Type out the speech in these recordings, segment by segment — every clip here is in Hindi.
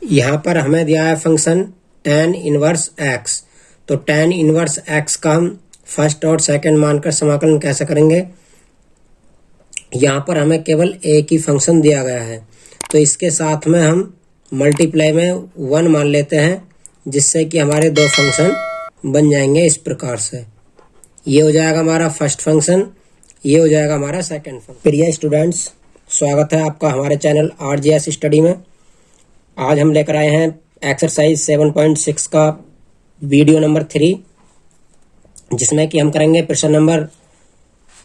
यहाँ पर हमें दिया है फंक्शन tan इनवर्स x। तो tan इनवर्स x का हम फर्स्ट और सेकंड मानकर समाकलन कैसे करेंगे। यहाँ पर हमें केवल एक ही फंक्शन दिया गया है, तो इसके साथ में हम मल्टीप्लाई में 1 मान लेते हैं, जिससे कि हमारे दो फंक्शन बन जाएंगे इस प्रकार से। ये हो जाएगा हमारा फर्स्ट फंक्शन, ये हो जाएगा हमारा सेकंड फंक्शन। प्रिय स्टूडेंट्स, स्वागत है आपका हमारे चैनल RGS स्टडी में। आज हम लेकर आए हैं एक्सरसाइज 7.6 का वीडियो नंबर 3, जिसमें कि हम करेंगे प्रश्न नंबर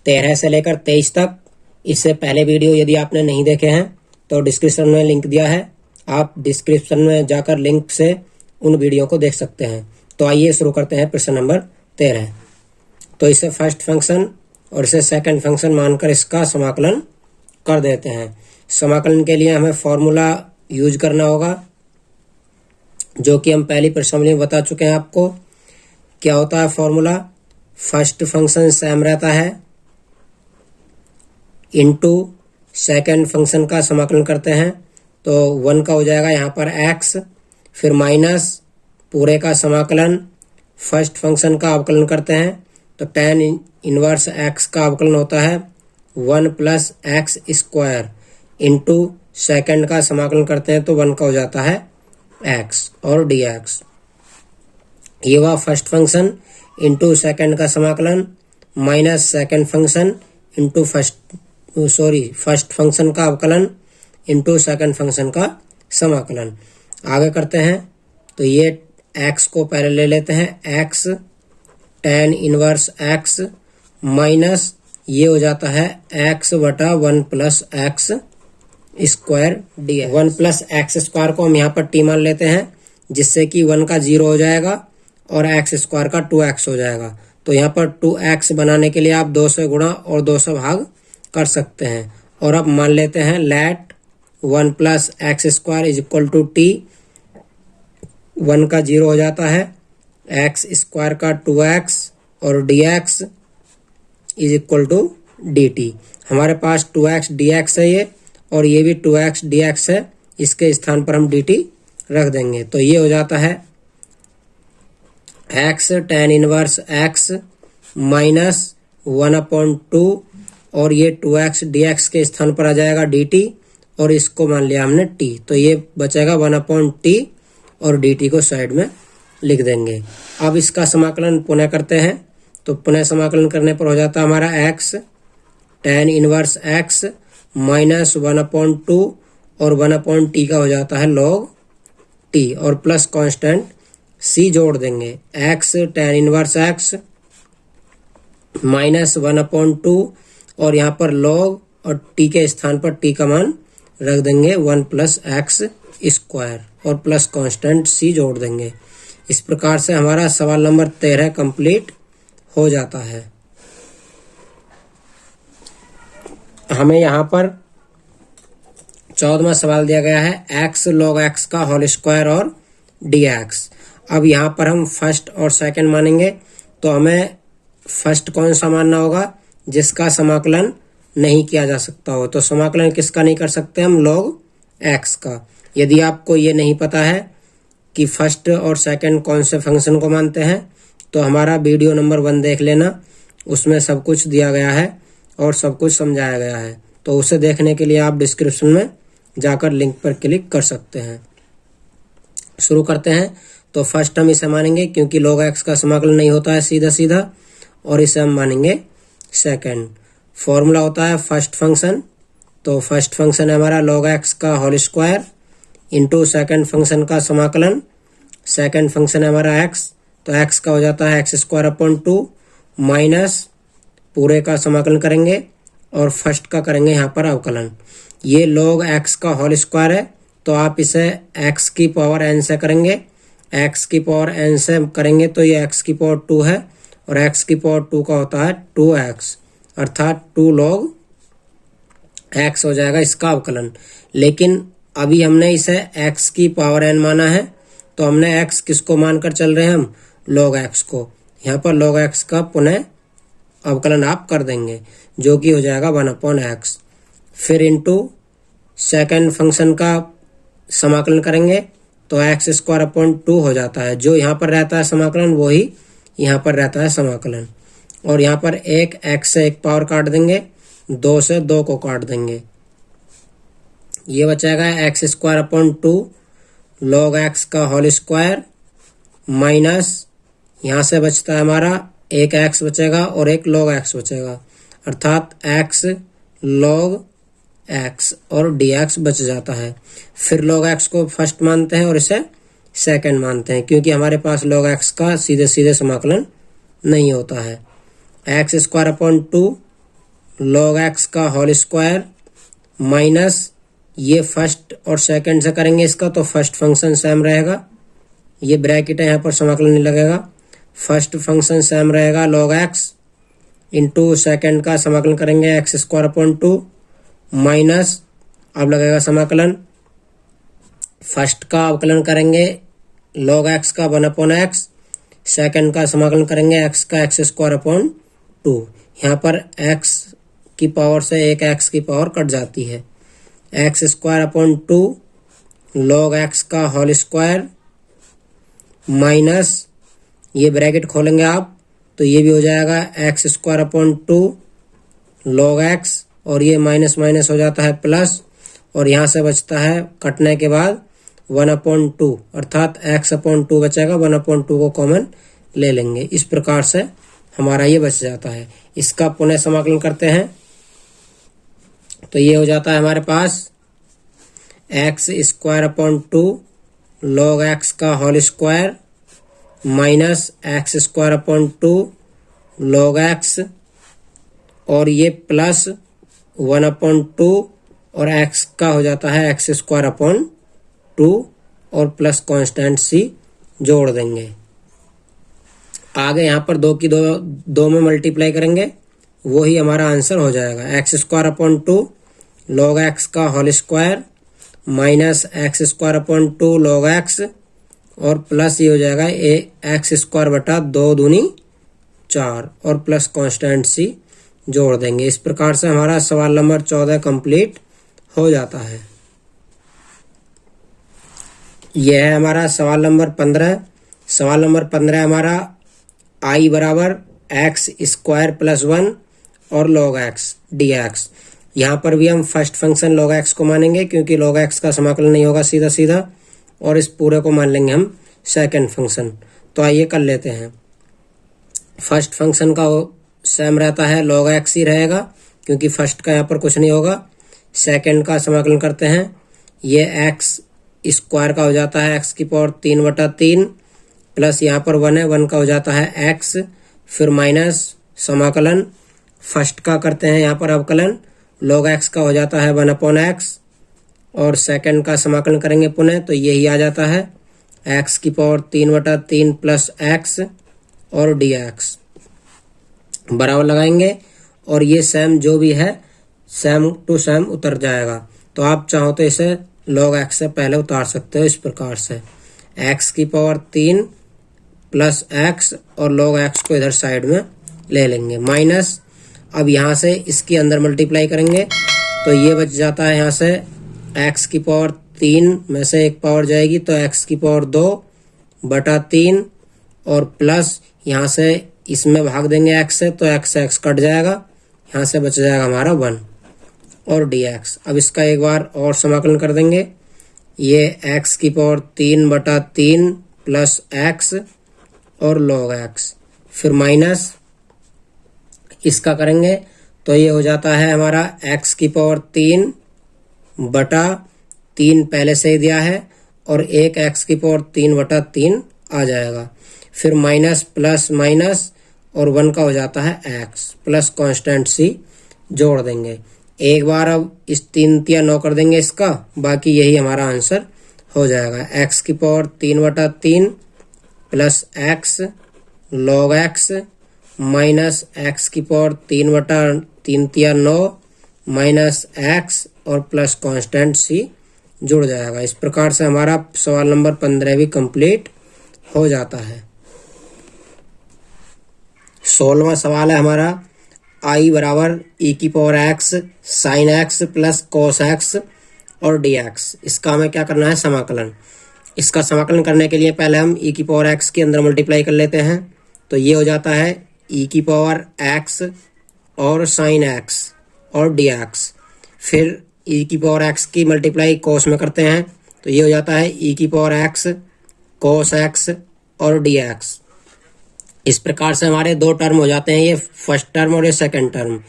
13 से लेकर 23 तक। इससे पहले वीडियो यदि आपने नहीं देखे हैं तो डिस्क्रिप्शन में लिंक दिया है, आप डिस्क्रिप्शन में जाकर लिंक से उन वीडियो को देख सकते हैं। तो आइए शुरू करते हैं प्रश्न नंबर 13। तो इसे फर्स्ट फंक्शन और इसे सेकंड फंक्शन मानकर इसका समाकलन कर देते हैं। समाकलन के लिए हमें फॉर्मूला यूज करना होगा, जो कि हम पहली प्रश्नावली में बता चुके हैं आपको। क्या होता है फॉर्मूला? फर्स्ट फंक्शन सेम रहता है इनटू सेकंड फंक्शन का समाकलन करते हैं, तो 1 का हो जाएगा यहाँ पर x, फिर माइनस पूरे का समाकलन, फर्स्ट फंक्शन का अवकलन करते हैं तो tan इनवर्स x का अवकलन होता है 1 plus x square, into second का समाकलन करते हैं तो 1 का हो जाता है x और dx। ये हुआ फर्स्ट फंक्शन इंटू सेकेंड का समाकलन, minus second function into first function का अवकलन इंटू सेकेंड फंक्शन का समाकलन। आगे करते हैं तो ये x को पहले ले लेते हैं, x tan inverse x minus ये हो जाता है x बटा 1 plus x square dx। 1 plus x square को हम यहाँ पर t मान लेते हैं, जिससे कि 1 का 0 हो जाएगा और एक्स स्क्वायर का 2x हो जाएगा। तो यहाँ पर 2x बनाने के लिए आप 2 से गुणा और 2 से भाग कर सकते हैं। और अब मान लेते हैं let 1 plus x square is equal to t. 1 का 0 हो जाता है, एक्स स्क्वायर का 2x और dx is equal to dt। हमारे पास 2x dx है ये, और ये भी 2x dx है, इसके स्थान पर हम dt रख देंगे। तो ये हो जाता है x tan inverse x minus 1/2, और ये 2x dx के स्थान पर आ जाएगा dt, और इसको मान लिया हमने t, तो ये बचेगा 1/t और dt को साइड में लिख देंगे। अब इसका समाकलन पुनः करते हैं, तो पुनः समाकलन करने पर हो जाता है हमारा x tan inverse x minus 1/2 और 1/t का हो जाता है log t, और प्लस कांस्टेंट c जोड़ देंगे। x tan inverse x minus 1/2 और यहाँ पर log और t के स्थान पर t का मान रख देंगे 1 प्लस एक्स स्क्वायर, और प्लस कांस्टेंट c जोड़ देंगे। इस प्रकार से हमारा सवाल नंबर 13 कंप्लीट हो जाता है। हमें यहाँ पर 14वां सवाल दिया गया है x log x का होल स्क्वायर और dx। अब यहाँ पर हम फर्स्ट और सेकंड मानेंगे, तो हमें फर्स्ट कौन सा मानना होगा? जिसका समाकलन नहीं किया जा सकता हो। तो समाकलन किसका नहीं कर सकते हम? log x का। यदि आपको ये नहीं पता है कि फर्स्ट और सेकंड कौन से फंक्शन को मानते हैं, तो हमारा वीडियो नंबर 1 देख लेना, उसमें सब कुछ दिया गया है और सब कुछ समझाया गया है। तो उसे देखने के लिए आप डिस्क्रिप्शन में जाकर लिंक पर क्लिक कर सकते हैं। शुरू करते हैं। तो फर्स्ट हम इसे मानेंगे क्योंकि log x का समाकलन नहीं होता है सीधा सीधा, और इसे हम मानेंगे सेकंड। फॉर्मूला होता है फर्स्ट फंक्शन, तो फर्स्ट फंक्शन है हमारा log x का whole square into second function का समाकलन। सेकेंड फंक्शन है हमारा x, तो x का हो जाता है एक्स स्क्वायर अपॉन 2 माइनस पूरे का समाकलन करेंगे और फर्स्ट का करेंगे यहाँ पर अवकलन। ये log x का होल स्क्वायर है, तो आप इसे x की पावर n से करेंगे। x की पावर n से करेंगे तो ये x की पावर 2 है, और x की पावर 2 का होता है 2x, अर्थात 2 log x हो जाएगा इसका अवकलन। लेकिन अभी हमने इसे x की पावर n माना है, तो हमने x किसको मानकर चल रहे हैं हम? log x को। यहाँ पर log x का पुनः अवकलन आप कर देंगे, जो कि हो जाएगा 1/x। फिर इंटू सेकेंड फंक्शन का समाकलन करेंगे, तो एक्स स्क्वायर अपॉन 2 हो जाता है। जो यहाँ पर रहता है समाकलन वही यहाँ पर रहता है समाकलन। और यहाँ पर एक एक्स से एक पावर काट देंगे, 2 से 2 को काट देंगे, ये बचेगा x square upon 2 log x का होल स्क्वायर माइनस यहाँ से बचता है हमारा एक एक्स बचेगा और एक लॉग एक्स बचेगा, अर्थात एक्स लॉग एक्स और डी एक्स बच जाता है। फिर लॉग एक्स को फर्स्ट मानते हैं और इसे सेकंड मानते हैं, क्योंकि हमारे पास लॉग एक्स का सीधे सीधे समाकलन नहीं होता है। X square upon 2 log x का होल स्क्वायर माइनस ये फर्स्ट और सेकंड से करेंगे इसका, तो फर्स्ट फंक्शन सेम रहेगा, ये ब्रैकेट है यहाँ पर समाकलन नहीं लगेगा। फर्स्ट फंक्शन सेम रहेगा लॉग एक्स इंटू सेकेंड का समाकलन करेंगे एक्स स्क्वायर अपॉन 2 माइनस अब लगेगा समाकलन, फर्स्ट का अवकलन करेंगे लॉग एक्स का 1 अपॉन एक्स, सेकेंड का समाकलन करेंगे एक्स का एक्स स्क्वायर अपॉन 2। यहाँ पर एक्स की पावर से एक एक्स की पावर कट जाती है, x square upon 2 log x का होल स्क्वायर माइनस ये ब्रैकेट खोलेंगे आप तो ये भी हो जाएगा x square upon 2 log x और ये माइनस माइनस हो जाता है प्लस, और यहाँ से बचता है कटने के बाद 1 अपॉन 2, अर्थात एक्स अपॉन 2 बचेगा, 1 अपॉन 2 को कॉमन ले लेंगे। इस प्रकार से हमारा ये बच जाता है। इसका पुनः समाकलन करते हैं तो ये हो जाता है हमारे पास x square upon 2 log x का whole square minus x square upon 2 log x और ये प्लस 1 अपॉन 2 और एक्स का हो जाता है एक्स स्क्वायर अपॉन 2 और प्लस कांस्टेंट सी जोड़ देंगे। आगे यहाँ पर 2 की 2 में मल्टीप्लाई करेंगे, वही हमारा आंसर हो जाएगा। X square upon 2 log x का whole square minus x square upon 2 log x और प्लस ये हो जाएगा एक्स स्क्वायर बटा 2 दूनी 4 और प्लस कांस्टेंट सी जोड़ देंगे। इस प्रकार से हमारा सवाल नंबर 14 कंप्लीट हो जाता है। यह है हमारा सवाल नंबर 15। सवाल नंबर 15 हमारा आई बराबर एक्स स्क्वायर प्लस 1 और लॉग एक्स डी एक्स। यहाँ पर भी हम फर्स्ट फंक्शन लॉग एक्स को मानेंगे, क्योंकि लॉग एक्स का समाकलन नहीं होगा सीधा सीधा, और इस पूरे को मान लेंगे हम सेकंड फंक्शन। तो आइए कर लेते हैं। फर्स्ट फंक्शन का सेम रहता है, लॉग एक्स ही रहेगा, क्योंकि फर्स्ट का यहाँ पर कुछ नहीं होगा। सेकंड का समाकलन करते हैं, ये एक्स स्क्वायर का हो जाता है एक्स की पावर 3/3 प्लस यहाँ पर 1 है, 1 का हो जाता है एक्स, फिर माइनस समाकलन फर्स्ट का करते हैं यहाँ पर अवकलन, लॉग एक्स का हो जाता है 1 अपॉन एक्स और सेकंड का समाकलन करेंगे पुनः तो यही आ जाता है एक्स की पावर 3/3 प्लस एक्स और डी एक्स बराबर लगाएंगे और ये सेम जो भी है सेम टू सेम उतर जाएगा। तो आप चाहो तो इसे लॉग एक्स से पहले उतार सकते हो इस प्रकार से, एक्स की पावर 3 प्लस एक्स और लॉग एक्स को इधर साइड में ले लेंगे माइनस, अब यहाँ से इसके अंदर मल्टीप्लाई करेंगे तो ये बच जाता है यहाँ से एक्स की पावर 3 में से एक पावर जाएगी तो एक्स की पावर 2/3 और प्लस यहाँ से इसमें भाग देंगे एक्स से तो एक्स कट जाएगा, यहाँ से बच जाएगा हमारा 1 और डी एक्स। अब इसका एक बार और समाकलन कर देंगे, ये एक्स की पावर 3/3 प्लस एक्स और लॉग एक्स फिर माइनस इसका करेंगे तो ये हो जाता है हमारा एक्स की पावर 3/3 पहले से ही दिया है और एक एक्स की पावर 3/3 आ जाएगा, फिर माइनस प्लस माइनस और 1 का हो जाता है एक्स प्लस कांस्टेंट सी जोड़ देंगे। एक बार अब इस 3 9 कर देंगे इसका, बाकी यही हमारा आंसर हो जाएगा। एक्स की power 3/3 plus x log x minus x की पावर 3/3 9 माइनस एक्स और प्लस कांस्टेंट सी जुड़ जाएगा। इस प्रकार से हमारा सवाल नंबर 15 भी कंप्लीट हो जाता है। 16वां सवाल है हमारा आई बराबर ई की power x sine x plus cos x और डी एक्स। इसका हमें क्या करना है समाकलन। इसका समाकलन करने के लिए पहले हम e की पावर x के अंदर मल्टीप्लाई कर लेते हैं, तो ये हो जाता है e की पावर x और साइन x और dx। फिर e की पावर x की मल्टीप्लाई कोस में करते हैं, तो ये हो जाता है e की पावर x कोस x और dx। इस प्रकार से हमारे दो टर्म हो जाते हैं, ये फर्स्ट टर्म और ये सेकंड टर्म।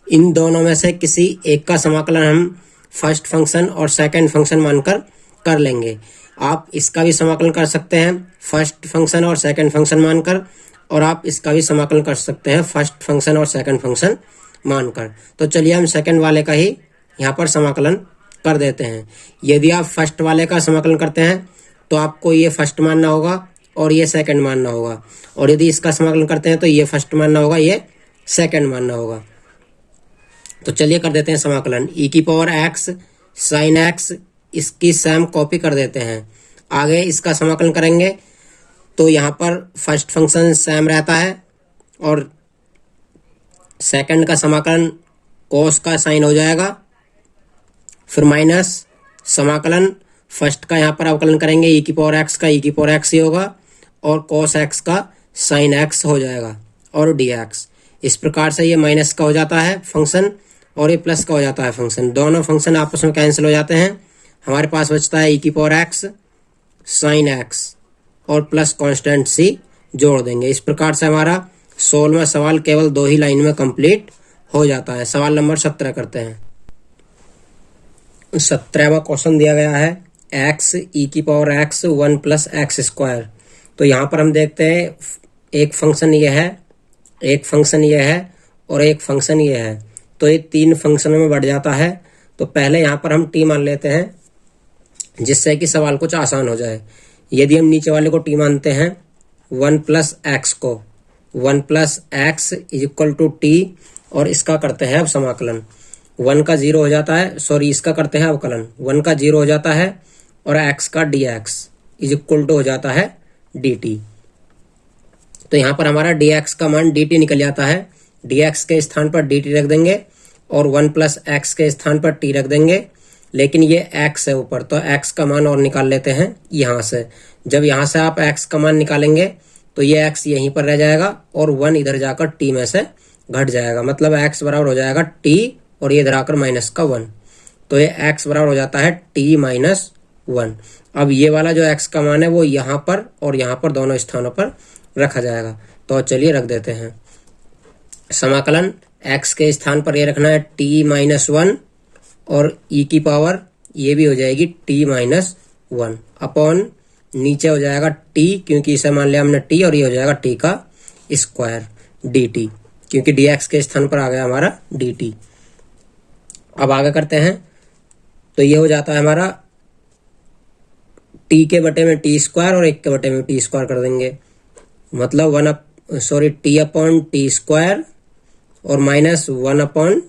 इन दोनों में से किसी एक का समाकलन हम फर्स्ट फंक्शन और सेकंड फंक्शन मानकर कर लेंगे। आप इसका भी समाकलन कर सकते हैं फर्स्ट फंक्शन और सेकंड फंक्शन मानकर, और आप इसका भी समाकलन कर सकते हैं फर्स्ट फंक्शन और सेकंड फंक्शन मानकर। तो चलिए हम सेकंड वाले का ही यहाँ पर समाकलन कर देते हैं। यदि आप फर्स्ट वाले का समाकलन करते हैं तो आपको ये फर्स्ट मानना होगा और ये सेकंड मानना होगा, और यदि इसका समाकलन करते हैं तो ये फर्स्ट मानना होगा, ये सेकंड मानना होगा। तो चलिए कर देते हैं समाकलन। e की पावर x साइन x, इसकी सेम कॉपी कर देते हैं। आगे इसका समाकलन करेंगे तो यहाँ पर फर्स्ट फंक्शन सेम रहता है और सेकंड का समाकलन कोस का साइन हो जाएगा, फिर माइनस समाकलन फर्स्ट का यहाँ पर अवकलन करेंगे e की पावर x का e की पावर x ही होगा और cos x का sin x हो जाएगा और dx। इस प्रकार से ये माइनस का हो जाता है फंक्शन और ये प्लस का हो जाता है फंक्शन। दोनों फंक्शन आपस में कैंसिल हो जाते हैं। हमारे पास बचता है e की पावर x sin x और प्लस कांस्टेंट c जोड़ देंगे। इस प्रकार से हमारा 16वां सवाल केवल 2 ही लाइन में कंप्लीट हो जाता है। सवाल नंबर 17 करते हैं। 17वां क्वेश्चन दिया गया है x e की power x 1 plus x square. तो यहाँ पर हम देखते हैं एक फंक्शन ये है, एक फंक्शन ये है और एक फंक्शन ये है, तो ये 3 फंक्शनों में बढ़ जाता है। तो पहले यहाँ पर हम t मान लेते हैं जिससे कि सवाल कुछ आसान हो जाए। यदि हम नीचे वाले को t मानते हैं 1 प्लस एक्स को, 1 plus x is equal to t, और इसका करते हैं अब समाकलन। 1 का 0 हो जाता है, सॉरी इसका करते हैं अवकलन। 1 का 0 हो जाता है और x का dx इज इक्वल टू हो जाता है dt। तो यहाँ पर हमारा dx का मान dt निकल जाता है। dx के स्थान पर dt रख देंगे और 1 प्लस एक्स के स्थान पर t रख देंगे, लेकिन ये x है ऊपर, तो x का मान और निकाल लेते हैं यहाँ से। जब यहाँ से आप x का मान निकालेंगे तो ये x यहीं पर रह जाएगा और 1 इधर जाकर t में से घट जाएगा, मतलब x बराबर हो जाएगा t और ये इधर आकर माइनस का 1, तो ये x बराबर हो जाता है t माइनस 1। अब ये वाला जो x का मान है वो यहाँ पर और यहाँ पर दोनों स्थानों पर रखा जाएगा। तो चलिए रख देते हैं। समाकलन x के स्थान पर ये रखना है t माइनस 1 और e की पावर ये भी हो जाएगी t माइनस 1 अपॉन नीचे हो जाएगा t, क्योंकि इसे मान लिया हमने t, और ये हो जाएगा t का स्क्वायर dt, क्योंकि dx के स्थान पर आ गया हमारा dt। अब आगे करते हैं तो ये हो जाता है हमारा t के बटे में t स्क्वायर और 1 के बटे में t स्क्वायर कर देंगे, मतलब t अपॉन टी स्क्वायर और माइनस 1 अपॉन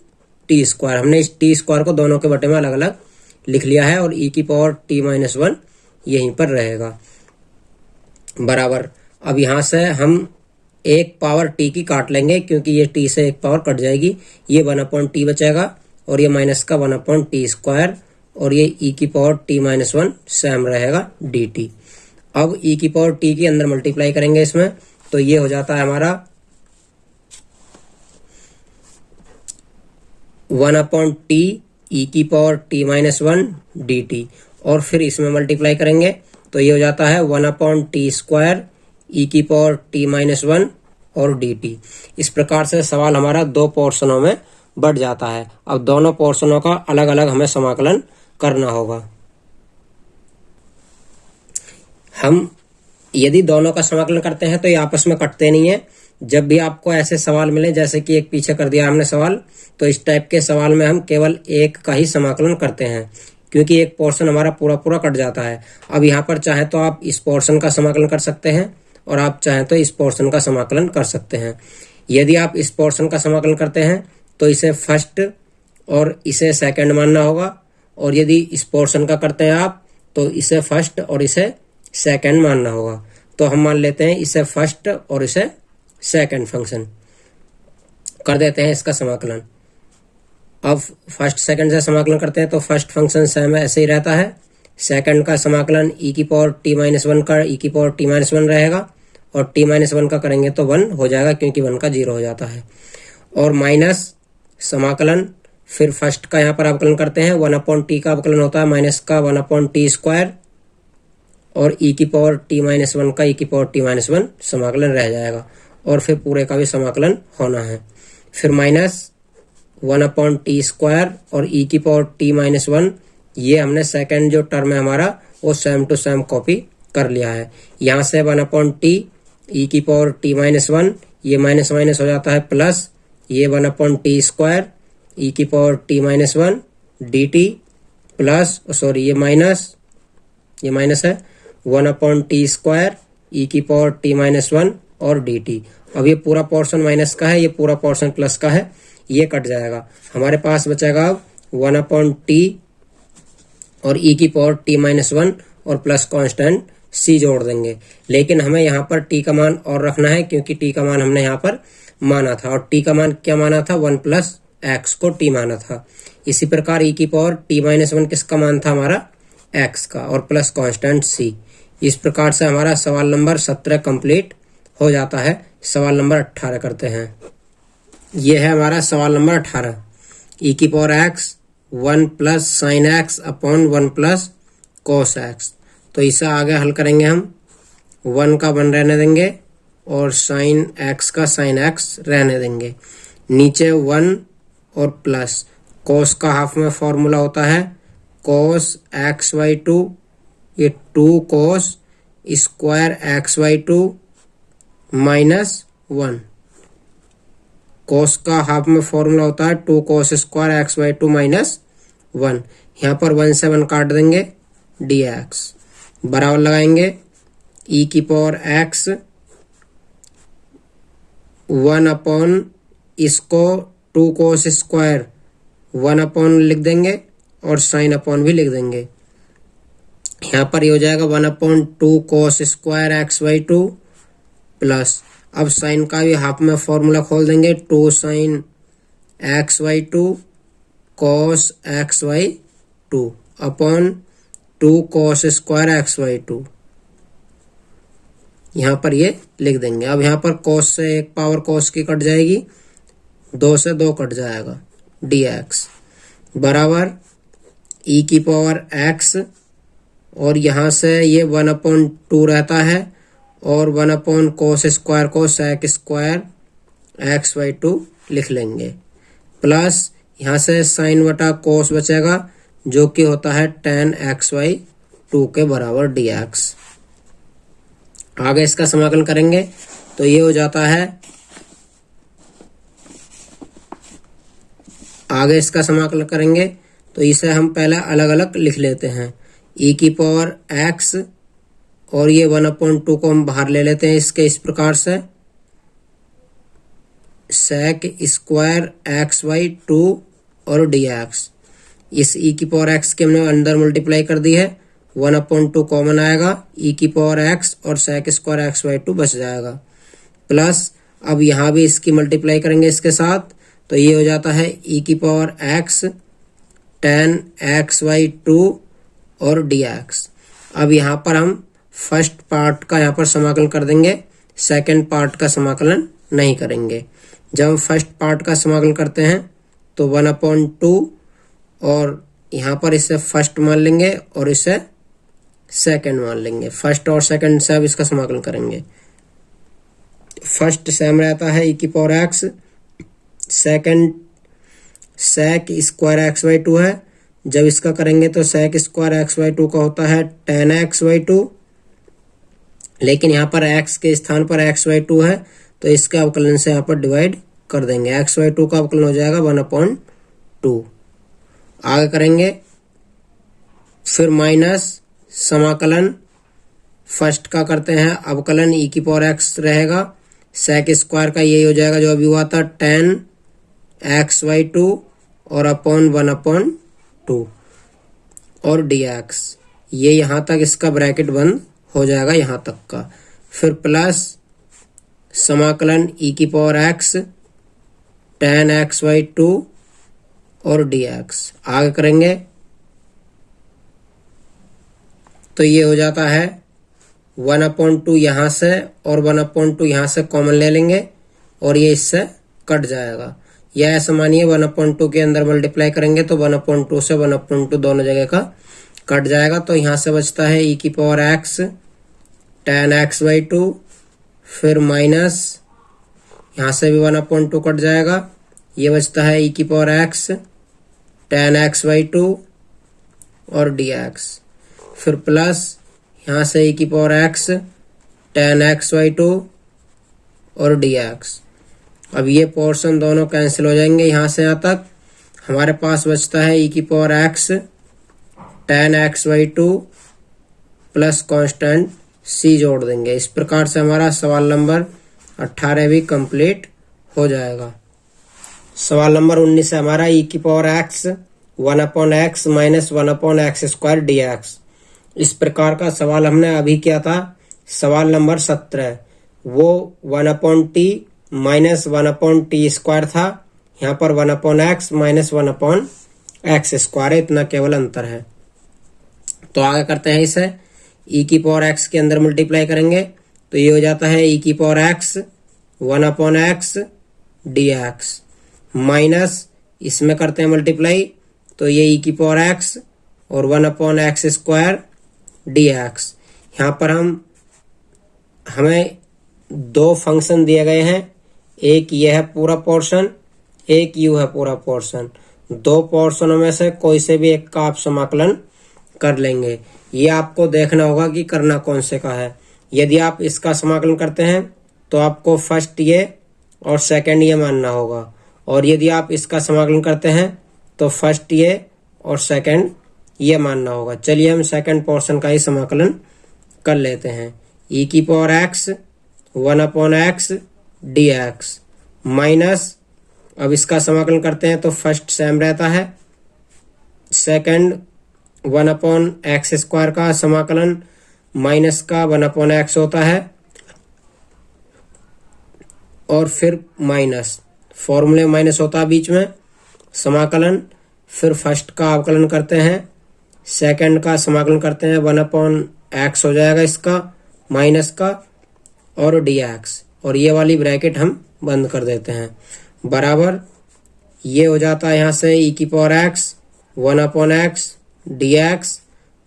टी स्क्वायर। हमने इस टी स्क्वायर को दोनों के बटे में अलग अलग लिख लिया है और e की पावर t माइनस 1 यहीं पर रहेगा बराबर। अब यहाँ से हम एक पावर t की काट लेंगे, क्योंकि ये t से एक पावर कट जाएगी, ये 1 अपॉन टी बचेगा और ये माइनस का 1 अपॉन टी स्क्वायर, और ये e की पावर t माइनस 1 सेम रहेगा dt। अब e की पावर t के अंदर मल्टीप्लाई करेंगे इसमें, तो ये हो जाता है हमारा 1 अपॉन टी e की पावर t माइनस 1 dt, और फिर इसमें मल्टीप्लाई करेंगे तो ये हो जाता है 1 अपॉन टी स्क्वायर e की पावर t माइनस 1 और dt। इस प्रकार से सवाल हमारा 2 पोर्शनों में बढ़ जाता है। अब दोनों पोर्शनों का अलग अलग हमें समाकलन करना होगा। हम यदि दोनों का समाकलन करते हैं तो ये आपस में कटते नहीं है। जब भी आपको ऐसे सवाल मिले, जैसे कि एक पीछे कर दिया हमने सवाल, तो इस टाइप के सवाल में हम केवल एक का ही समाकलन करते हैं, क्योंकि एक पोर्शन हमारा पूरा पूरा कट जाता है। अब यहाँ पर चाहे तो आप इस पोर्शन का समाकलन कर सकते हैं और आप चाहें तो इस पोर्शन का समाकलन कर सकते हैं। यदि आप इस पोर्शन का समाकलन करते हैं तो इसे फर्स्ट और इसे सेकंड मानना होगा, और यदि इस पोर्शन का करते हैं आप तो इसे फर्स्ट और इसे सेकंड मानना होगा। तो हम मान लेते हैं इसे फर्स्ट और इसे सेकंड फंक्शन कर देते हैं इसका समाकलन। अब फर्स्ट सेकंड से समाकलन करते हैं तो फर्स्ट फंक्शन सेम ऐसे ही रहता है, सेकंड का समाकलन e की पावर t माइनस 1 का e की पावर t माइनस 1 रहेगा, और t माइनस 1 का करेंगे तो 1 हो जाएगा क्योंकि 1 का 0 हो जाता है। और माइनस समाकलन, फिर फर्स्ट का यहाँ पर अवकलन करते हैं, 1/t का अवकलन होता है माइनस का 1/t स्क्वायर, और e की पावर t माइनस 1 का e की पावर t माइनस 1 समाकलन रह जाएगा, और फिर पूरे का भी समाकलन होना है। फिर माइनस 1/t स्क्वायर और e की पावर t माइनस 1, ये हमने सेकंड जो टर्म है हमारा वो सेम टू सेम कॉपी कर लिया है। यहाँ से 1/t e की पावर t माइनस 1, ये माइनस माइनस हो जाता है प्लस, ये 1/t स्क्वायर e की power t minus 1 dt plus, sorry ये माइनस है 1/t स्क्वायर e की पावर t माइनस 1 और dt। अब ये पूरा पोर्शन माइनस का है, ये पूरा पोर्शन प्लस का है, ये कट जाएगा। हमारे पास बचेगा अब 1/t और e की पावर t माइनस 1 और प्लस कांस्टेंट c जोड़ देंगे। लेकिन हमें यहाँ पर t का मान और रखना है क्योंकि t का मान हमने यहाँ पर माना था, और t का मान क्या माना था, 1 प्लस x को t माना था। इसी प्रकार e की पावर t माइनस 1 किसका मान था, हमारा x का, और प्लस कांस्टेंट c। इस प्रकार से हमारा सवाल नंबर 17 कंप्लीट हो जाता है। सवाल नंबर 18 करते हैं। ये है हमारा सवाल नंबर 18। e की power x 1 plus sine x upon 1 plus cos x. तो इसे आगे हल करेंगे हम, 1 का 1 रहने देंगे और साइन एक्स का साइन एक्स रहने देंगे। नीचे 1 और प्लस कॉस का हाफ में फॉर्मूला होता है कॉस एक्स बाई 2, ये 2 cos square x by 2 minus 1। Cos का हाफ में फॉर्मूला होता है 2 cos square x by 2 minus 1। यहाँ पर 1 से 1 काट देंगे, dx बराबर लगाएंगे e की पावर x 1 अपॉन इसको 2 कॉस स्क्वायर 1 अपॉन लिख देंगे और साइन अपॉन भी लिख देंगे। यहाँ पर ये हो जाएगा 1/2 cos square x by 2 plus, अब साइन का भी हाफ में फॉर्मूला खोल देंगे 2 sine x by 2 cos x by 2 upon 2 cos square x by 2। यहाँ पर ये लिख देंगे। अब यहाँ पर कॉस से एक पावर कॉस की कट जाएगी, 2 से 2 कट जाएगा, dx बराबर e की पावर x, और यहाँ से ये 1/2 रहता है और 1 कॉस स्क्वायर को सेक स्क्वायर एक्स बाई 2 लिख लेंगे, प्लस यहाँ से साइन बटा कॉस बचेगा जो कि होता है tan x बाई 2 के बराबर dx। आगे इसका समाकलन करेंगे तो ये हो जाता है, आगे इसका समाकलन करेंगे तो इसे हम पहले अलग अलग लिख लेते हैं। e की पावर x और ये 1/2 को हम बाहर ले लेते हैं इसके इस प्रकार से, सेक स्क्वायर एक्स बाई 2 और dx। इस e की पावर x के हमने अंदर मल्टीप्लाई कर दी है, 1/2 कॉमन आएगा, e की पावर x और सेक स्क्वायर एक्स बाई 2 बच जाएगा, प्लस अब यहाँ भी इसकी मल्टीप्लाई करेंगे इसके साथ, तो ये हो जाता है e की power x tan x by 2 और dx। अब यहाँ पर हम फर्स्ट पार्ट का यहाँ पर समाकलन कर देंगे, सेकंड पार्ट का समाकलन नहीं करेंगे। जब हम फर्स्ट पार्ट का समाकलन करते हैं तो 1/2 और यहाँ पर इसे फर्स्ट मान लेंगे और इसे सेकंड मान लेंगे। फर्स्ट और सेकंड से अब इसका समाकलन करेंगे। फर्स्ट सेम रहता है e की power x, second sec square x by 2 है, जब इसका करेंगे तो सेक स्क्वायर एक्स बाई 2 का होता है tan x बाई 2, लेकिन यहाँ पर x के स्थान पर x बाई 2 है तो इसका अवकलन से यहाँ पर डिवाइड कर देंगे, x बाई 2 का अवकलन हो जाएगा 1/2। आगे करेंगे फिर माइनस समाकलन, फर्स्ट का करते हैं अवकलन, e की पावर x रहेगा, सेक स्क्वायर का यही हो जाएगा जो अभी हुआ था tan x बाई 2 और अपॉन 1/2 और dx। ये यहाँ तक इसका ब्रैकेट बंद हो जाएगा यहाँ तक का। फिर प्लस समाकलन e की power x tan x by 2 और dx। आगे करेंगे तो ये हो जाता है 1/2 यहाँ से और 1/2 यहाँ से कॉमन ले लेंगे और ये इससे कट जाएगा। या ऐसा मानिए 1/2 के अंदर मल्टीप्लाई करेंगे तो 1/2 से 1/2 दोनों जगह का कट जाएगा। तो यहाँ से बचता है e की पावर x tan x/2, फिर माइनस यहाँ से भी 1/2 कट जाएगा, ये बचता है e की पावर x tan x/2 और dx, फिर प्लस यहाँ से e की पावर x tan x/2 और dx। अब ये पोर्शन दोनों कैंसिल हो जाएंगे, यहाँ से यहाँ तक हमारे पास बचता है e की power x tan x/2 plus constant c जोड़ देंगे। इस प्रकार से हमारा सवाल नंबर 18 भी कंप्लीट हो जाएगा। सवाल नंबर 19 है हमारा e की power x 1/x minus 1/x² dx। इस प्रकार का सवाल हमने अभी किया था सवाल नंबर 17, वो 1/t माइनस 1/t² था, यहाँ पर 1/x माइनस 1/x² है, इतना केवल अंतर है। तो आगे करते हैं इसे, e की पावर x के अंदर मल्टीप्लाई करेंगे तो ये हो जाता है e की power x 1/x dx minus इसमें करते हैं मल्टीप्लाई तो ये e की पावर x और 1/x² dx। यहाँ पर हमें दो फंक्शन दिए गए हैं, एक ये है पूरा पोर्शन, एक यू है पूरा पोर्शन। दो पोर्शनों में से कोई से भी एक का आप समाकलन कर लेंगे। ये आपको देखना होगा कि करना कौन से का है। यदि आप इसका समाकलन करते हैं तो आपको फर्स्ट ये और सेकंड ये मानना होगा, और यदि आप इसका समाकलन करते हैं तो फर्स्ट ये और सेकंड ये मानना होगा। चलिए हम सेकंड पोर्शन का ही समाकलन कर लेते हैं। e की power x 1/x dx minus, अब इसका समाकलन करते हैं तो फर्स्ट सेम रहता है, सेकंड 1/x² का समाकलन माइनस का 1/x होता है, और फिर माइनस फॉर्मूले माइनस होता है बीच में, समाकलन, फिर फर्स्ट का अवकलन करते हैं, सेकंड का समाकलन करते हैं 1/x हो जाएगा इसका माइनस का और dx, और ये वाली ब्रैकेट हम बंद कर देते हैं, बराबर ये हो जाता है यहाँ से e की power x 1/x dx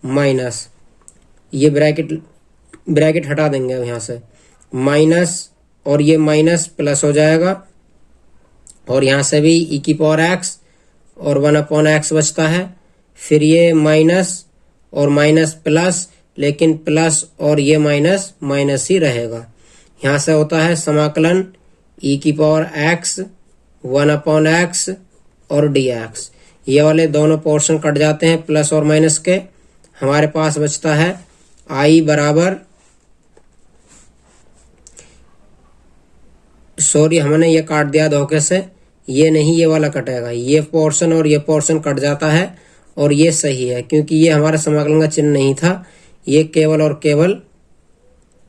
minus, ये ब्रैकेट हटा देंगे यहाँ से, माइनस और ये माइनस प्लस हो जाएगा, और यहाँ से भी e की पावर x और 1/x बचता है, फिर ये माइनस और माइनस प्लस, लेकिन प्लस और ये माइनस माइनस ही रहेगा। यहाँ से होता है समाकलन e की पावर x 1/x और dx, ये वाले दोनों पोर्शन कट जाते हैं प्लस और माइनस के, हमारे पास बचता है i बराबर, सॉरी हमने ये काट दिया धोखे से, ये नहीं ये वाला कटेगा, ये पोर्शन और ये पोर्शन कट जाता है, और ये सही है क्योंकि ये हमारा समाकलन का चिन्ह नहीं था, ये केवल और केवल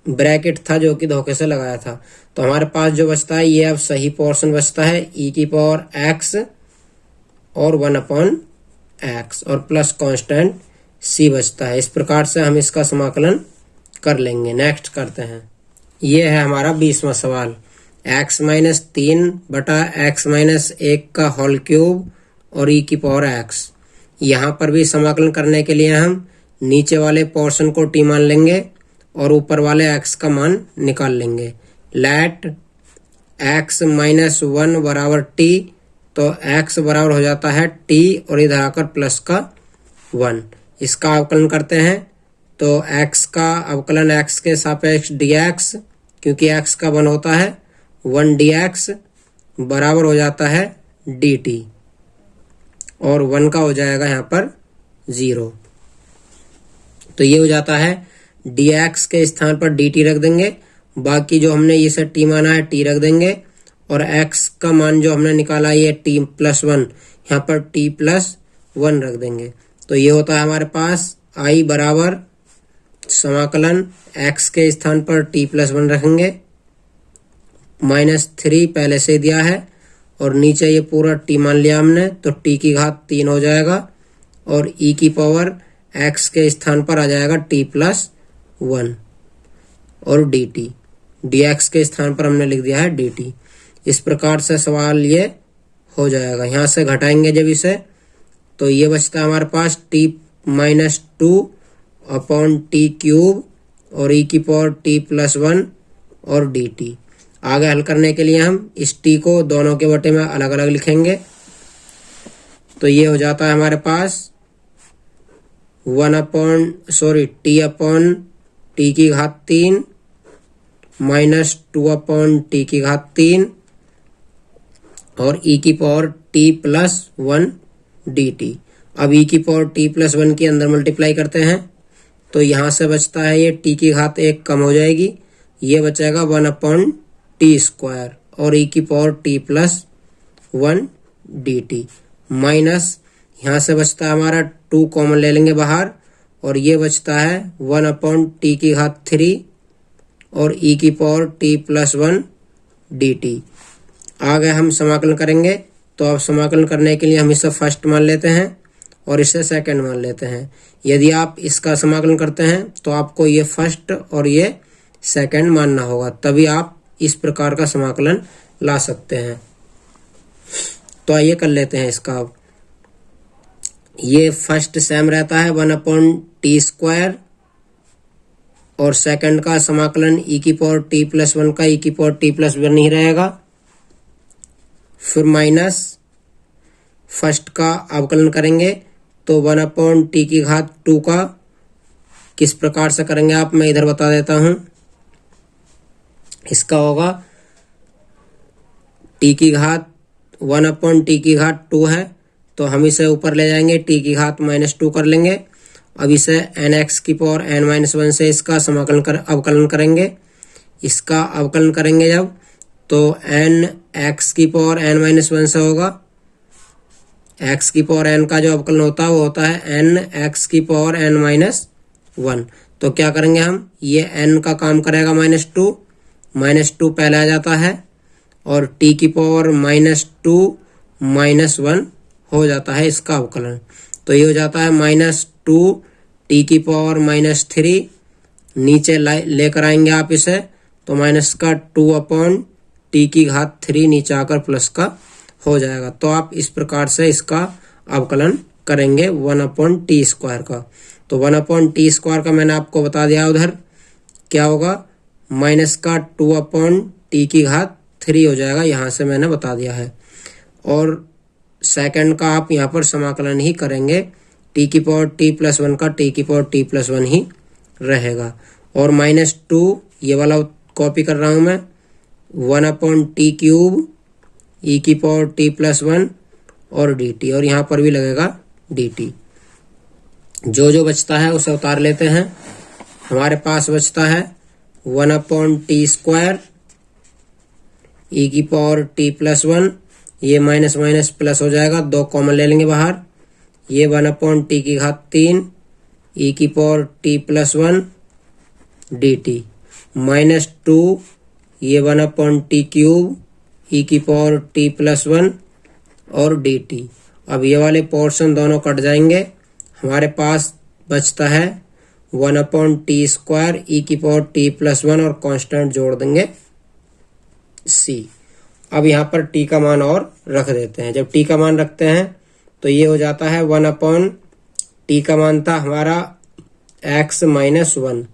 ब्रैकेट था जो कि धोखे से लगाया था। तो हमारे पास जो बचता है ये अब सही पोर्शन बचता है e की पावर x और 1/x और प्लस कांस्टेंट c बचता है। इस प्रकार से हम इसका समाकलन कर लेंगे। नेक्स्ट करते हैं, ये है हमारा 20वां सवाल, x माइनस 3 बटा x माइनस 1 का होल क्यूब और e की पावर x। यहाँ पर भी समाकलन करने के लिए हम नीचे वाले पोर्शन को t मान लेंगे और ऊपर वाले x का मान निकाल लेंगे। लेट x माइनस 1 बराबर t, तो x बराबर हो जाता है t और इधर आकर प्लस का 1। इसका अवकलन करते हैं तो x का अवकलन x के सापेक्ष dx, क्योंकि x का 1 होता है 1 dx बराबर हो जाता है dt, और 1 का हो जाएगा यहाँ पर 0। तो ये हो जाता है dx के स्थान पर dt रख देंगे, बाकी जो हमने इसे t माना है t रख देंगे, और x का मान जो हमने निकाला ये t प्लस 1, यहाँ पर t प्लस 1 रख देंगे। तो ये होता है हमारे पास i बराबर समाकलन x के स्थान पर t प्लस 1 रखेंगे, -3 पहले से दिया है, और नीचे ये पूरा t मान लिया हमने, तो t की घात 3 हो जाएगा, और e की पावर एक्स के स्थान पर आ जाएगा t+1 और dt, dx के स्थान पर हमने लिख दिया है dt। इस प्रकार से सवाल ये हो जाएगा। यहाँ से घटाएंगे जब इसे तो ये बचता है हमारे पास t-2/t³ और e⁻t+1 और dt। आगे हल करने के लिए हम इस t को दोनों के बटे में अलग अलग लिखेंगे। तो ये हो जाता है हमारे पास t/3 -2/t³ और e⁻t+1 dt। अब e⁻t+1 की अंदर मल्टीप्लाई करते हैं तो यहाँ से बचता है ये t⁻1 कम हो जाएगी, ये बचेगा 1/t² और e⁻t+1 dt माइनस यहाँ से बचता है हमारा 2 कॉमन ले लेंगे बाहर और ये बचता है 1/t³ और e⁻t+1 dt। आगे हम समाकलन करेंगे तो अब समाकलन करने के लिए हम इसे फर्स्ट मान लेते हैं और इसे सेकंड मान लेते हैं। यदि आप इसका समाकलन करते हैं तो आपको ये फर्स्ट और ये सेकंड मानना होगा, तभी आप इस प्रकार का समाकलन ला सकते हैं। तो आइए कर लेते हैं इसका। अब ये फर्स्ट सेम रहता है 1/t² और सेकंड का समाकलन e⁻t+1 का e⁻t+1 ही रहेगा। फिर माइनस फर्स्ट का अवकलन करेंगे तो 1/t² का किस प्रकार से करेंगे आप, मैं इधर बता देता हूं। इसका होगा 1/t² है तो हम इसे ऊपर ले जाएंगे, t⁻−2 कर लेंगे। अब इसे nx⁻n−1 से इसका अवकलन करेंगे। इसका अवकलन करेंगे जब तो nx⁻n−1 से होगा। x⁻n का जो अवकलन होता है वो होता है nx⁻n−1। तो क्या करेंगे हम, ये n का काम करेगा -2 पहले आ जाता है और t⁻−2 -1 हो जाता है इसका अवकलन। तो ये हो जाता है -2 t⁻−3, नीचे लेकर आएंगे आप इसे तो माइनस का 2/t³ नीचे आकर प्लस का हो जाएगा। तो आप इस प्रकार से इसका अवकलन करेंगे 1/t² का। तो 1/t² का मैंने आपको बता दिया उधर क्या होगा, माइनस का 2/t³ हो जाएगा, यहाँ से मैंने बता दिया है। और सेकंड का आप यहाँ पर समाकलन ही करेंगे, t⁻t+1 का t⁻t+1 ही रहेगा। और -2 ये वाला कॉपी कर रहा हूं मैं, 1/t³ e⁻t+1 और dt, और यहाँ पर भी लगेगा dt। जो बचता है उसे उतार लेते हैं। हमारे पास बचता है 1/t² e⁻t+1, ये माइनस माइनस प्लस हो जाएगा, 2 कॉमन ले लेंगे बाहर, ये 1/t³ e⁻t+1 dt -2 ये 1/t³ e⁻t+1 और dt। अब ये वाले पोर्शन दोनों कट जाएंगे, हमारे पास बचता है 1/t² e⁻t+1 और कांस्टेंट जोड़ देंगे c। अब यहाँ पर t का मान और रख देते हैं। जब t का मान रखते हैं तो ये हो जाता है 1/t का मान था हमारा x-1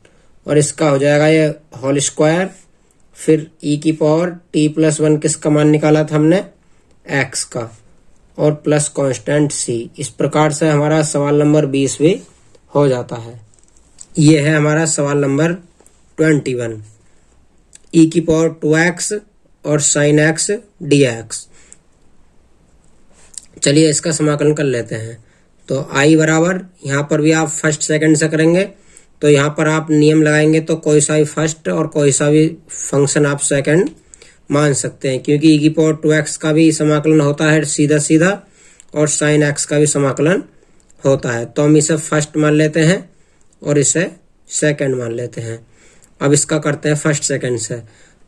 और इसका हो जाएगा ये होल स्क्वायर, फिर e⁻t+1 किसका मान निकाला था हमने, x का, और प्लस कांस्टेंट c। इस प्रकार से हमारा सवाल नंबर 20 भी हो जाता है। ये है हमारा सवाल नंबर 21, e⁻2x और sin x dx। चलिए इसका समाकलन कर लेते हैं। तो i बराबर, यहाँ पर भी आप फर्स्ट सेकंड से करेंगे तो यहाँ पर आप नियम लगाएंगे तो कोई सा भी फर्स्ट और कोई सा भी फंक्शन आप सेकंड मान सकते हैं, क्योंकि e⁻2x का भी समाकलन होता है सीधा सीधा और sin x का भी समाकलन होता है। तो हम इसे फर्स्ट मान लेते हैं और इसे सेकंड मान लेते हैं। अब इसका करते हैं फर्स्ट सेकंड से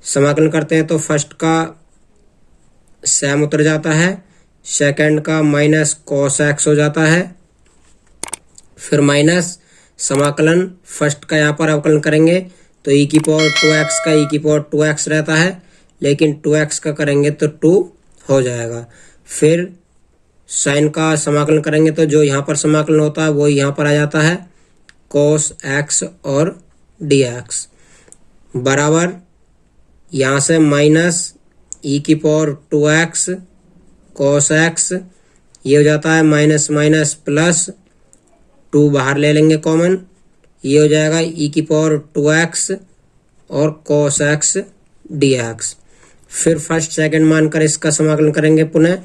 समाकलन करते हैं तो फर्स्ट का सेम उतर जाता है, सेकंड का माइनस cos x हो जाता है, फिर माइनस समाकलन फर्स्ट का यहाँ पर अवकलन करेंगे तो e की पावर 2x का e की पावर 2x रहता है, लेकिन 2x का करेंगे तो 2 हो जाएगा। फिर साइन का समाकलन करेंगे तो जो यहाँ पर समाकलन होता है वो यहाँ पर आ जाता है cos x और dx बराबर यहाँ से माइनस e की पावर 2x cos x, ये हो जाता है माइनस माइनस प्लस 2 बाहर ले लेंगे कॉमन, ये हो जाएगा e की पावर 2x और cos x dx। फिर फर्स्ट सेकंड मानकर इसका समाकलन करेंगे पुनः।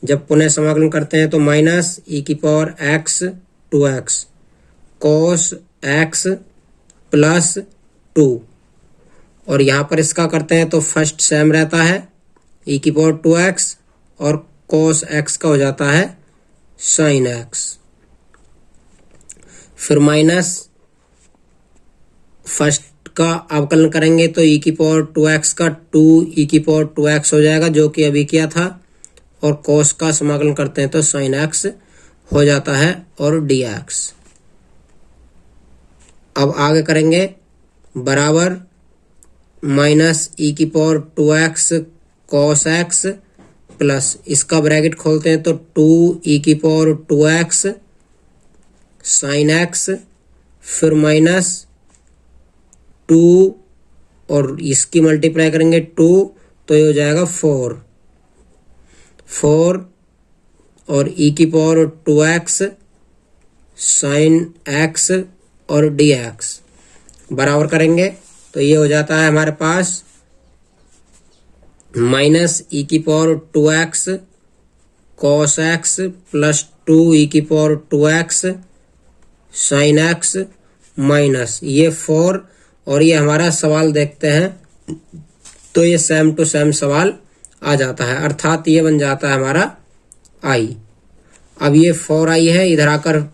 जब पुनः समाकलन करते हैं तो माइनस e की power x 2x cos x plus 2, और यहाँ पर इसका करते हैं तो फर्स्ट सेम रहता है e की पावर 2x और cos x का हो जाता है sin x। फिर माइनस फर्स्ट का अवकलन करेंगे तो e की पावर 2x का 2 e की पावर 2x हो जाएगा जो कि अभी किया था, और cos का समाकलन करते हैं तो sin x हो जाता है और dx। अब आगे करेंगे बराबर माइनस e की power 2x cos x plus इसका ब्रैकेट खोलते हैं तो 2 e की पावर 2x sin x, फिर माइनस 2 और इसकी मल्टीप्लाई करेंगे 2 तो ये हो जाएगा 4 और e की पावर 2x sin x और dx बराबर करेंगे तो ये हो जाता है हमारे पास माइनस e की power 2x cos x plus 2 e की power 2x sin x minus ये 4, और ये हमारा सवाल देखते हैं तो ये सेम टू सेम सवाल आ जाता है, अर्थात ये बन जाता है हमारा i। अब ये 4i है, इधर आकर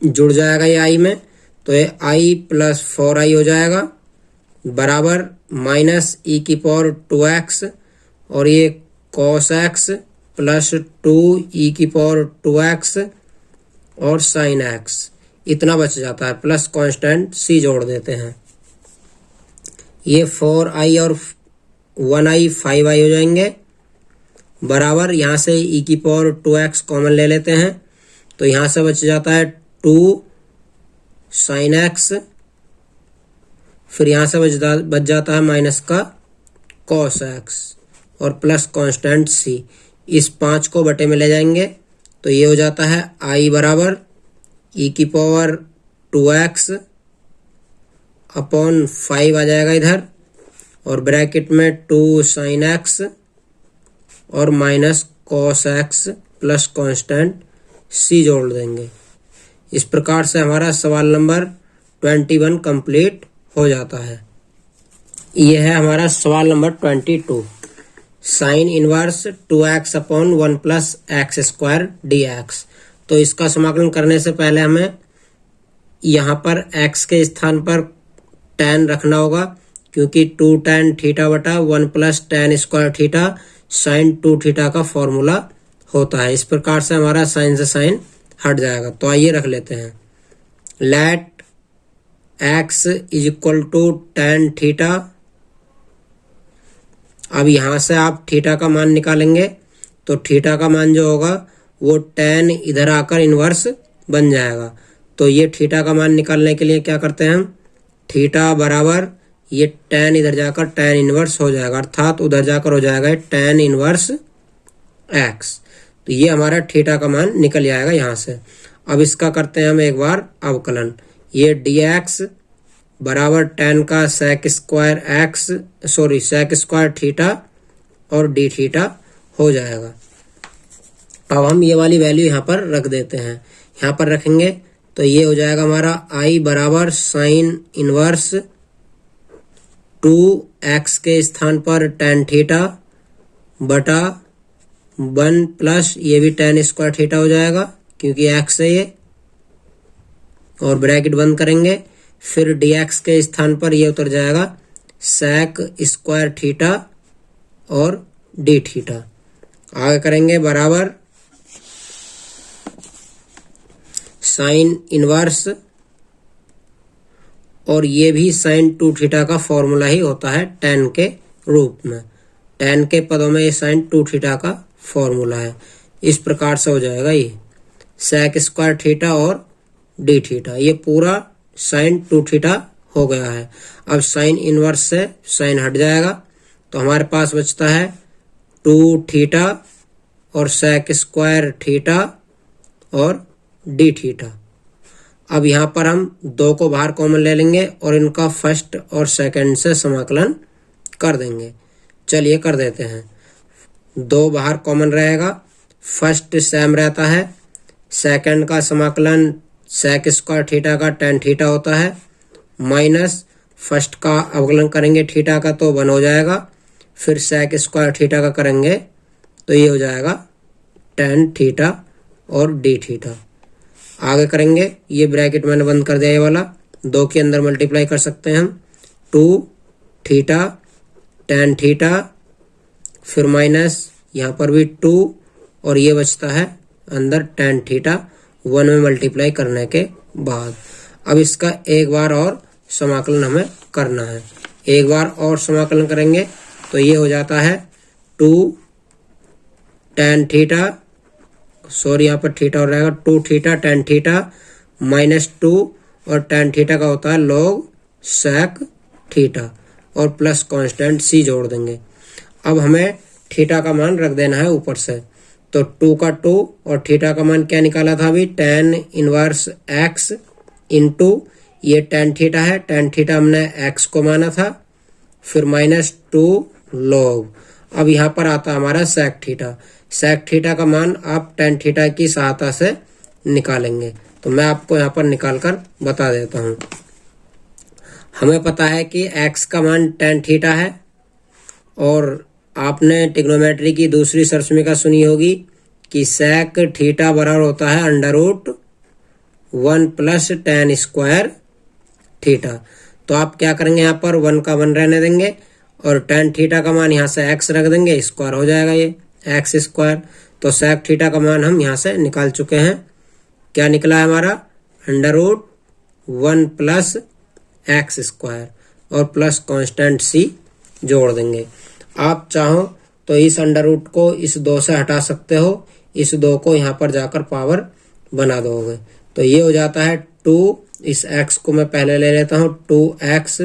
जुड़ जाएगा ये i में, तो ये i प्लस 4i हो जाएगा बराबर माइनस e की पावर 2x और ये cos x प्लस 2 e की पावर 2x और sin x, इतना बच जाता है, प्लस कांस्टेंट c जोड़ देते हैं। ये 4i और 1i 5i हो जाएंगे बराबर, यहाँ से e की पावर 2x कॉमन ले लेते हैं तो यहाँ से बच जाता है 2 sin x, फिर यहाँ से बच जाता है माइनस का cos x और प्लस कांस्टेंट c। इस 5 को बटे में ले जाएंगे तो ये हो जाता है i बराबर e की पावर 2x अपॉन 5 आ जाएगा इधर, और ब्रैकेट में 2 sin x और minus cos x plus constant c जोड़ देंगे। इस प्रकार से हमारा सवाल नंबर 21 कंप्लीट हो जाता है। यह है हमारा सवाल number 22, sine inverse 2x upon 1 plus x square dx। तो इसका समाकलन करने से पहले हमें यहाँ पर x के स्थान पर tan रखना होगा, क्योंकि 2 tan थीटा बटा 1 plus tan square theta sine 2 theta का फॉर्मूला होता है। इस प्रकार से हमारा साइन से साइन हट जाएगा। तो आइए रख लेते हैं, let x is equal to tan theta. अब यहाँ से आप थीटा का मान निकालेंगे तो थीटा का मान जो होगा वो tan इधर आकर इनवर्स बन जाएगा। तो ये थीटा का मान निकालने के लिए क्या करते हैं हम, थीटा बराबर ये tan इधर जाकर tan इनवर्स हो जाएगा, अर्थात उधर जाकर हो जाएगा tan इनवर्स x। तो ये हमारा थीटा का मान निकल जाएगा यहाँ से। अब इसका करते हैं हम एक बार अवकलन, ये dx बराबर tan का sec स्क्वायर थीटा और d थीटा हो जाएगा। अब हम ये वाली वैल्यू यहाँ पर रख देते हैं, यहाँ पर रखेंगे तो ये हो जाएगा हमारा i बराबर साइन इनवर्स 2x के स्थान पर tan थीटा बटा 1 प्लस ये भी tan स्क्वायर थीटा हो जाएगा क्योंकि x है ये, और ब्रैकेट बंद करेंगे। फिर dx के स्थान पर ये उतर जाएगा sec स्क्वायर थीटा और d थीटा। आगे करेंगे बराबर साइन इनवर्स, और ये भी साइन 2 थीटा का फॉर्मूला ही होता है tan के रूप में। tan के पदों में ये साइन 2 थीटा का फॉर्मूला है। इस प्रकार से हो जाएगा ये sec स्क्वायर थीटा और d थीटा, ये पूरा साइन 2 थीटा हो गया है। अब साइन इनवर्स से साइन हट जाएगा तो हमारे पास बचता है 2 थीटा और sec स्क्वायर थीटा और d थीटा। अब यहाँ पर हम 2 को बाहर कॉमन ले लेंगे और इनका फर्स्ट और सेकंड से समाकलन कर देंगे। चलिए कर देते हैं। 2 बाहर कॉमन रहेगा, फर्स्ट सेम रहता है, सेकंड का समाकलन sec स्क्वायर थीटा का tan थीटा होता है, माइनस फर्स्ट का अवकलन करेंगे थीटा का तो 1 हो जाएगा, फिर sec स्क्वायर थीटा का करेंगे तो ये हो जाएगा tan थीटा और d थीटा। आगे करेंगे, ये ब्रैकेट मैंने बंद कर दिया, ये वाला 2 के अंदर मल्टीप्लाई कर सकते हैं हम, 2 थीटा tan थीटा, फिर माइनस यहाँ पर भी 2 और ये बचता है अंदर tan थीटा 1 में मल्टीप्लाई करने के बाद। अब इसका एक बार और समाकलन हमें करना है। एक बार और समाकलन करेंगे तो ये हो जाता है 2 tan थीटा, सॉरी यहाँ पर थीटा हो रहेगा, 2 थीटा tan थीटा माइनस 2 और tan थीटा का होता है log sec थीटा और प्लस कांस्टेंट c जोड़ देंगे। अब हमें थीटा का मान रख देना है ऊपर से, तो 2 का 2 और थीटा का मान क्या निकाला था अभी, tan इनवर्स x इंटू ये tan थीटा है, tan थीटा हमने x को माना था, फिर माइनस 2 log। अब यहाँ पर आता हमारा sec थीटा। sec थीटा का मान आप tan थीटा की सहायता से निकालेंगे, तो मैं आपको यहाँ पर निकाल कर बता देता हूँ। हमें पता है कि x का मान tan थीटा है, और आपने ट्रिग्नोमेट्री की दूसरी सर्वसमीकरण सुनी होगी कि sec थीटा बराबर होता है √1 प्लस tan स्क्वायर थीटा। तो आप क्या करेंगे, यहाँ पर 1 का 1 रहने देंगे और tan थीटा का मान यहाँ से x रख देंगे, स्क्वायर हो जाएगा ये x स्क्वायर। तो sec थीटा का मान हम यहाँ से निकाल चुके हैं। क्या निकला है हमारा, √1 प्लस x स्क्वायर और प्लस कांस्टेंट c जोड़ देंगे। आप चाहो तो इस अंडर रूट को इस 2 से हटा सकते हो, इस 2 को यहाँ पर जाकर पावर बना दोगे तो ये हो जाता है 2, इस x को मैं पहले ले लेता हूँ, 2x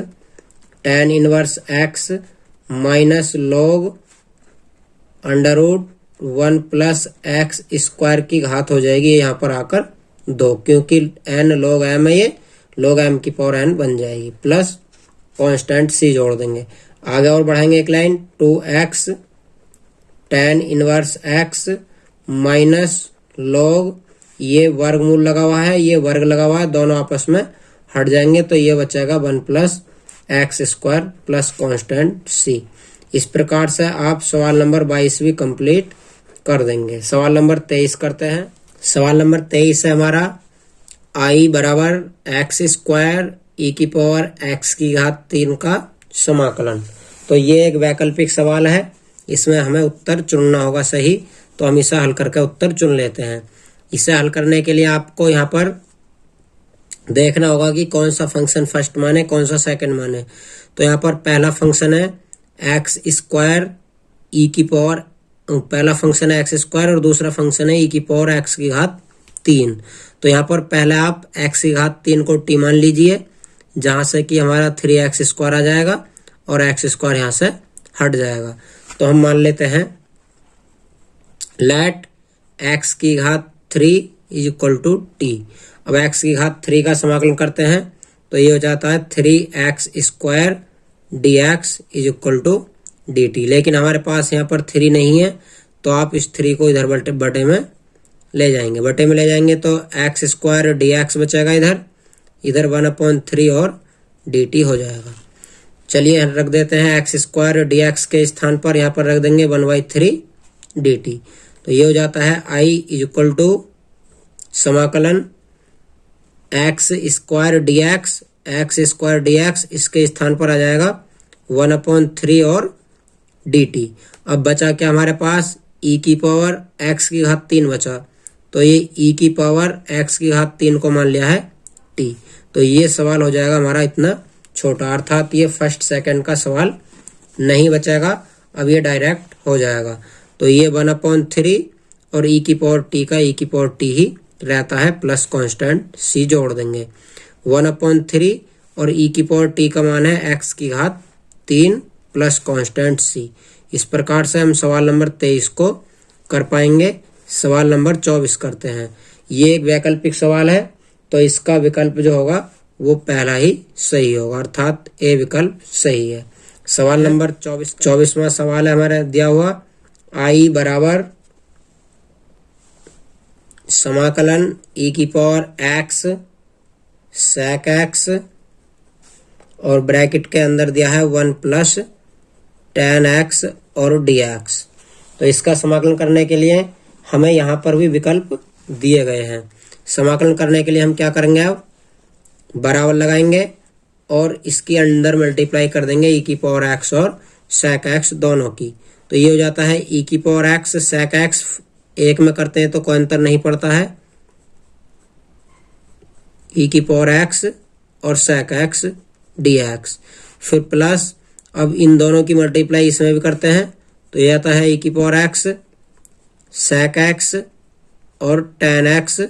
tan inverse x minus log √1 plus x square की घात हो जाएगी यहाँ पर आकर 2, क्योंकि n log m है, ये log m की पावर n बन जाएगी, प्लस कांस्टेंट c जोड़ देंगे। आगे और बढ़ाएंगे एक line, 2x tan inverse x minus log, ये वर्गमूल लगा हुआ है, ये वर्ग लगा हुआ है, दोनों आपस में हट जाएंगे तो ये बचेगा 1 plus x square plus constant c। इस प्रकार से आप सवाल नंबर 22 भी कंप्लीट कर देंगे। सवाल नंबर 23 करते हैं। सवाल नंबर 23 है हमारा i बराबर x स्क्वायर e की पावर x की घात 3 का समाकलन। तो ये एक वैकल्पिक सवाल है, इसमें हमें उत्तर चुनना होगा सही, तो हम इसे हल करके उत्तर चुन लेते हैं। इसे हल करने के लिए आपको यहाँ पर देखना होगा कि कौन सा फंक्शन फर्स्ट माने, कौन सा सेकंड माने। तो यहाँ पर पहला फंक्शन है एक्स स्क्वायर ई की पावर, पहला फंक्शन है एक्स स्क्वायर और दूसरा फंक्शन है ई की पावर एक्स की घात 3। तो यहाँ पर पहले आप एक्स की घात 3 को टी मान लीजिए, जहाँ से कि हमारा 3x स्क्वायर आ जाएगा और एक्स स्क्वायर यहाँ से हट जाएगा। तो हम मान लेते हैं लेट x की घात 3 इज इक्वल टू टी। अब x की घात 3 का समाकलन करते हैं तो ये हो जाता है 3x square dx is equal to dt। लेकिन हमारे पास यहाँ पर 3 नहीं है, तो आप इस 3 को इधर बटे में ले जाएंगे, बटे में ले जाएंगे तो x स्क्वायर dx बचेगा, इधर 1/3 और dt हो जाएगा। चलिए रख देते हैं x स्क्वायर dx के स्थान पर यहाँ पर रख देंगे 1/3 dt। तो ये हो जाता है i इज इक्वल टू समाकलन x स्क्वायर dx, इसके स्थान पर आ जाएगा 1/3 और dt। अब बचा क्या हमारे पास, e की पावर x की घात 3 बचा, तो ये e की पावर x की घात 3 को मान लिया है t। तो ये सवाल हो जाएगा हमारा इतना छोटा, अर्थात ये फर्स्ट सेकंड का सवाल नहीं बचेगा, अब ये डायरेक्ट हो जाएगा। तो ये 1/3 और e की पावर t का e की पावर t ही रहता है, प्लस कांस्टेंट c जोड़ देंगे। 1/3 और e की पावर t का मान है x की घात 3 प्लस कांस्टेंट c। इस प्रकार से हम सवाल नंबर 23 को कर पाएंगे। सवाल नंबर 24 करते हैं। ये एक वैकल्पिक सवाल है, तो इसका विकल्प जो होगा वो पहला ही सही होगा, अर्थात ए विकल्प सही है। सवाल नंबर 24वां सवाल है हमारा दिया हुआ i बराबर समाकलन e की पावर x sec x और ब्रैकेट के अंदर दिया है 1 प्लस tan x और dx। तो इसका समाकलन करने के लिए हमें यहाँ पर भी विकल्प दिए गए हैं। समाकलन करने के लिए हम क्या करेंगे, अब बराबर लगाएंगे और इसके अंदर मल्टीप्लाई कर देंगे e की पावर x और sec x दोनों की। तो ये हो जाता है e की पावर x sec x, एक में करते हैं तो कोई अंतर नहीं पड़ता है, e की पावर x और sec x dx। फिर प्लस अब इन दोनों की मल्टीप्लाई इसमें भी करते हैं, तो ये आता है e की पावर x sec x और tan x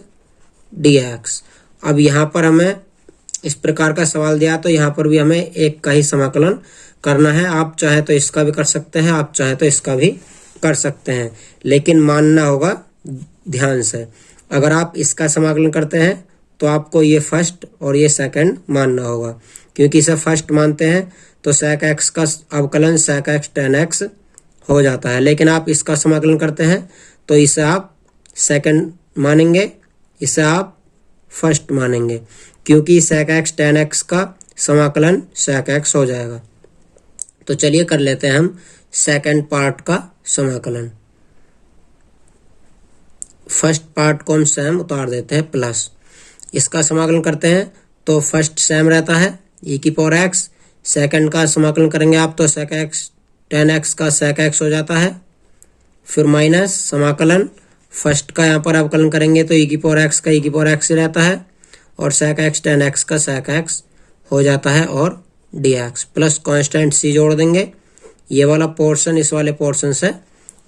dx। अब यहाँ पर हमें इस प्रकार का सवाल दिया, तो यहाँ पर भी हमें एक का ही समाकलन करना है। आप चाहे तो इसका भी कर सकते हैं, आप चाहे तो इसका भी कर सकते हैं, लेकिन मानना होगा ध्यान से। अगर आप इसका समाकलन करते हैं तो आपको ये फर्स्ट और ये सेकंड मानना होगा, क्योंकि इसे फर्स्ट मानते हैं तो sec x का अवकलन sec x tan x हो जाता है। लेकिन आप इसका समाकलन करते हैं तो इसे आप सेकंड मानेंगे, इसे आप फर्स्ट मानेंगे, क्योंकि sec x tan x का समाकलन sec x हो जाएगा। तो चलिए कर लेते हैं हम सेकंड पार्ट का समाकलन। फर्स्ट पार्ट को हम सेम उतार देते हैं प्लस, इसका समाकलन करते हैं तो फर्स्ट सेम रहता है e की पावर x, सेकंड का समाकलन करेंगे आप तो sec x tan x का sec x हो जाता है। फिर माइनस समाकलन फर्स्ट का यहाँ पर अवकलन करेंगे तो e की पावर x का e की पावर x रहता है और sec x tan x का sec x हो जाता है और dx, प्लस कांस्टेंट c जोड़ देंगे। ये वाला पोर्शन इस वाले पोर्शन से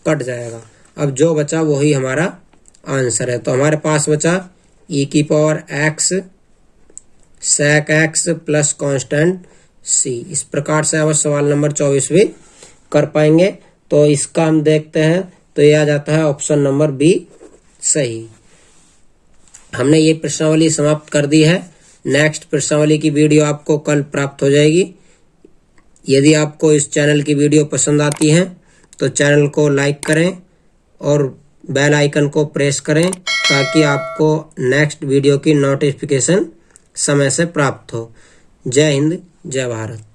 कट जाएगा। अब जो बचा वही हमारा आंसर है। तो हमारे पास बचा e की power x sec x plus constant c। इस प्रकार से अब सवाल नंबर 24 भी कर पाएंगे। तो इसका हम देखते हैं तो यह आ जाता है ऑप्शन नंबर बी सही। हमने ये प्रश्नावली समाप्त कर दी है। नेक्स्ट प्रश्नावली की वीडियो आपको कल प्राप्त हो जाएगी। यदि आपको इस चैनल की वीडियो पसंद आती है तो चैनल को लाइक करें और बेल आइकन को प्रेस करें, ताकि आपको नेक्स्ट वीडियो की नोटिफिकेशन समय से प्राप्त हो। जय हिंद, जय भारत।